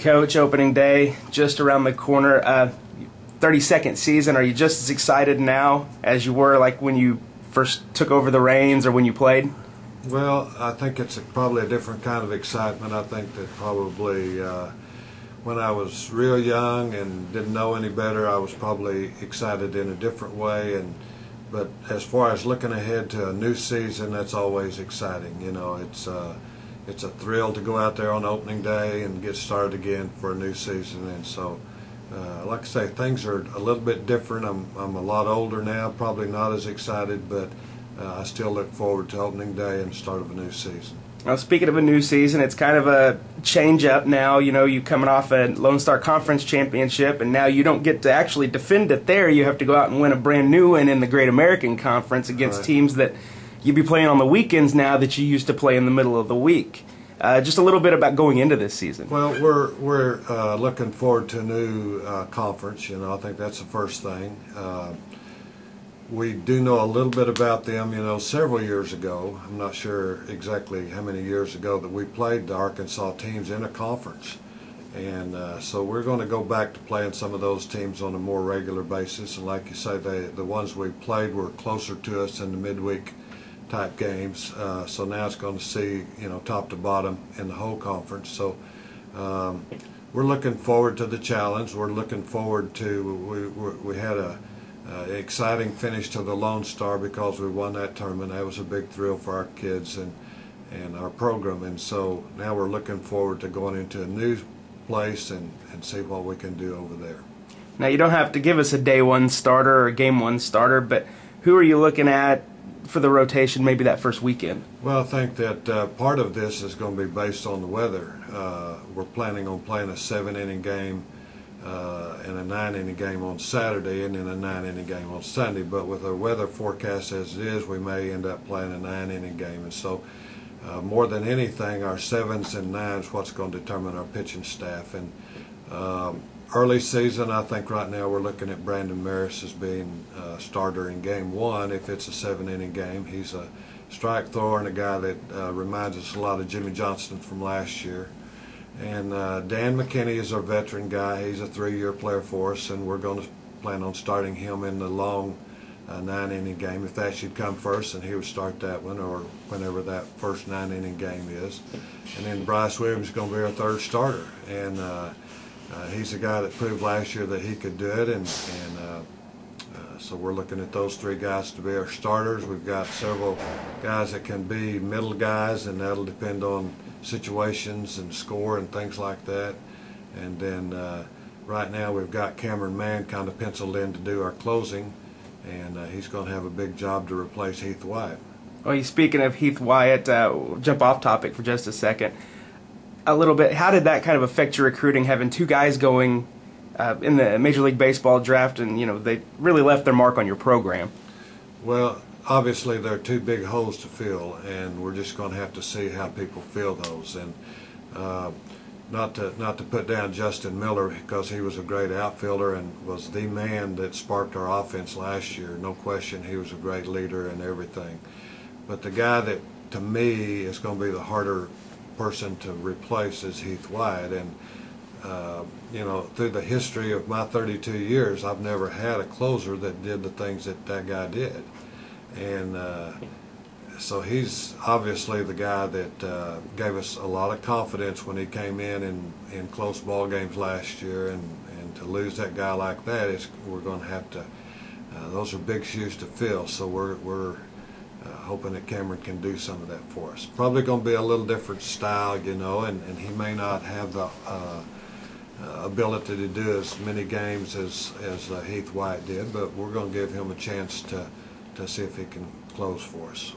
Coach, opening day just around the corner. 32nd season. Are you just as excited now as you were like when you first took over the reins or when you played? Well, I think it's probably a different kind of excitement. I think that probably when I was real young and didn't know any better, I was probably excited in a different way. But as far as looking ahead to a new season, that's always exciting. You know, it's a thrill to go out there on opening day and get started again for a new season. And so, like I say, things are a little bit different. I'm a lot older now, probably not as excited, but I still look forward to opening day and the start of a new season. Well, speaking of a new season, it's kind of a change up now. You know, you coming off a Lone Star Conference championship, and now you don't get to actually defend it there. You have to go out and win a brand new one in the Great American Conference against teams that you'd be playing on the weekends now that you used to play in the middle of the week. Just a little bit about going into this season. Well, we're looking forward to a new conference. You know, I think that's the first thing. We do know a little bit about them. You know, several years ago, I'm not sure exactly how many years ago, that we played the Arkansas teams in a conference. And so we're going to go back to playing some of those teams on a more regular basis. And like you say, the ones we played were closer to us in the midweek type games. So now it's going to see, you know, top to bottom in the whole conference. So we're looking forward to the challenge. We're looking forward to, we had a exciting finish to the Lone Star because we won that tournament. That was a big thrill for our kids and our program. And so now we're looking forward to going into a new place and see what we can do over there. Now, you don't have to give us a day one starter or a game one starter, but who are you looking at for the rotation maybe that first weekend? Well, I think that part of this is going to be based on the weather. We're planning on playing a 7-inning game and a 9-inning game on Saturday and then a 9-inning game on Sunday. But with our weather forecast as it is, we may end up playing a 9-inning game. And so more than anything, our 7s and 9s what's going to determine our pitching staff. And early season, I think right now we're looking at Brandon Maris as being a starter in game one if it's a 7-inning game. He's a strike thrower and a guy that reminds us a lot of Jimmy Johnston from last year. And Dan McKinney is our veteran guy. He's a 3-year player for us, and we're going to plan on starting him in the long 9-inning game if that should come first, and he would start that one or whenever that first 9-inning game is. And then Bryce Williams is going to be our third starter, and he's a guy that proved last year that he could do it, and so we're looking at those 3 guys to be our starters. We've got several guys that can be middle guys, and that'll depend on situations and score and things like that. And then right now we've got Cameron Mann kind of penciled in to do our closing, and he's going to have a big job to replace Heath Wyatt. Well, speaking of Heath Wyatt, jump off topic for just a second. A little bit, how did that kind of affect your recruiting, having 2 guys going in the Major League Baseball draft, and you know they really left their mark on your program? Well, obviously there are 2 big holes to fill, and we're just going to have to see how people fill those. And not to put down Justin Miller, because he was a great outfielder and was the man that sparked our offense last year. No question, he was a great leader and everything. But the guy that to me is going to be the harder person to replace is Heath Wyatt. And you know, through the history of my 32 years, I've never had a closer that did the things that guy did. And so he's obviously the guy that gave us a lot of confidence when he came in close ball games last year, and to lose that guy like that, we're going to have to, those are big shoes to fill. So we're hoping that Cameron can do some of that for us. Probably going to be a little different style, you know, and he may not have the ability to do as many games as Heath Wyatt did, but we're going to give him a chance to see if he can close for us.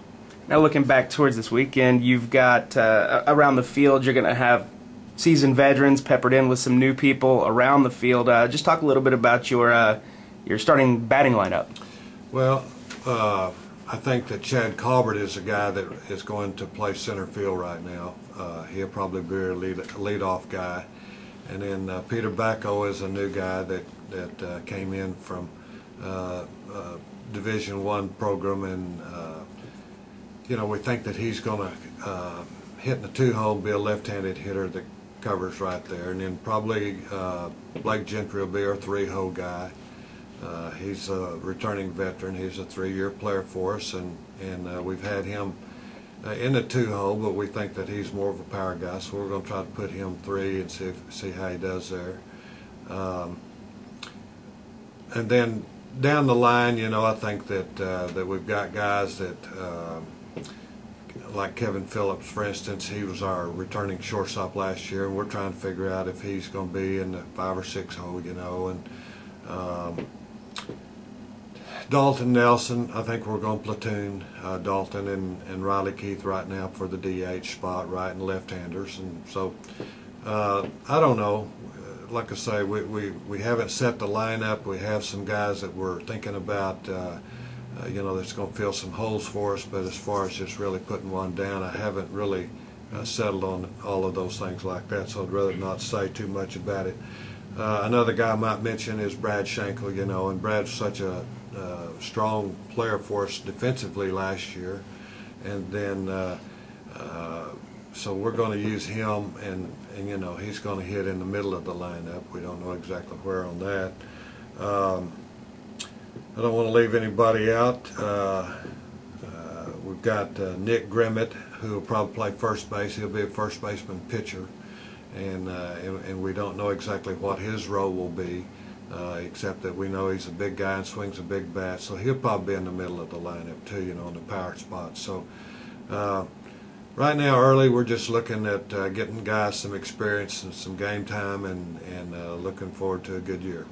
Now looking back towards this weekend, you've got around the field, you're going to have seasoned veterans peppered in with some new people around the field. Just talk a little bit about your starting batting lineup. Well, I think that Chad Colbert is a guy that is going to play center field right now. He'll probably be a leadoff guy. And then Peter Bacco is a new guy that came in from Division I program, and you know, we think that he's going to hit in the 2-hole, be a left-handed hitter that covers right there. And then probably Blake Gentry will be our 3-hole guy. He's a returning veteran. He's a 3-year player for us, and we've had him in the 2-hole, but we think that he's more of a power guy, so we're going to try to put him 3 and see how he does there. And then down the line, you know, I think that we've got guys that like Kevin Phillips, for instance. He was our returning shortstop last year, and we're trying to figure out if he's going to be in the 5 or 6 hole, you know. And Dalton Nelson, I think we're going to platoon Dalton and Riley Keith right now for the DH spot, right, and left-handers. And so I don't know. Like I say, we haven't set the lineup. We have some guys that we're thinking about, you know, that's going to fill some holes for us. But as far as just really putting one down, I haven't really settled on all of those things like that. So I'd rather not say too much about it. Another guy I might mention is Brad Schenkel, you know, and Brad's such a strong player for us defensively last year. And then so we're going to use him, and you know, he's going to hit in the middle of the lineup. We don't know exactly where on that. I don't want to leave anybody out. We've got Nick Grimmett, who will probably play first base. He'll be a first baseman pitcher, and we don't know exactly what his role will be, except that we know he's a big guy and swings a big bat. So he'll probably be in the middle of the lineup too, you know, in the power spot. So right now, early, we're just looking at getting guys some experience and some game time, and looking forward to a good year.